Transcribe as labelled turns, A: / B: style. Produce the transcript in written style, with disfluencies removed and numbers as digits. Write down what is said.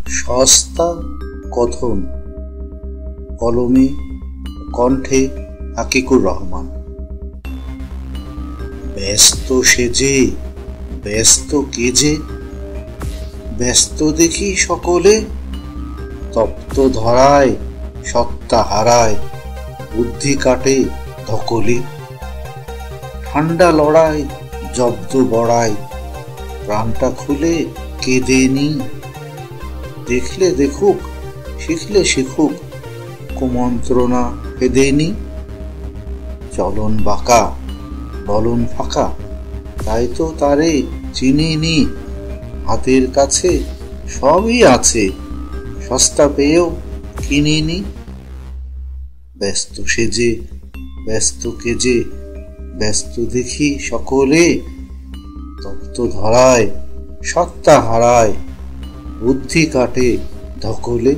A: সস্তা কথন, কলমে কণ্ঠে আকিকুর রহমান। ব্যস্ত সেজে ব্যস্ত কেজে, ব্যস্ত দেখি সকলে, তপ্ত ধরায় সত্তা হারায়, বুদ্ধি কাটে ধকলে। ঠান্ডা লড়াই জব্দ বড়ায়, প্রাণটা খুলে কেঁদে নি। দেখলে দেখুক, শিখলে শিখুক, কুমন্ত্রণা পেদেনি। চলন বাঁকা বলন ফাঁকা, তাই তো তারে চিনিনি। হাতের কাছে সবই আছে, সস্তা পেয়েও কিনিনি। ব্যস্ত সেজে ব্যস্ত কেজে, ব্যস্ত দেখি সকলে, তপ্ত ধরায় সত্তা হারায়, বুদ্ধি কাটে ধকলে।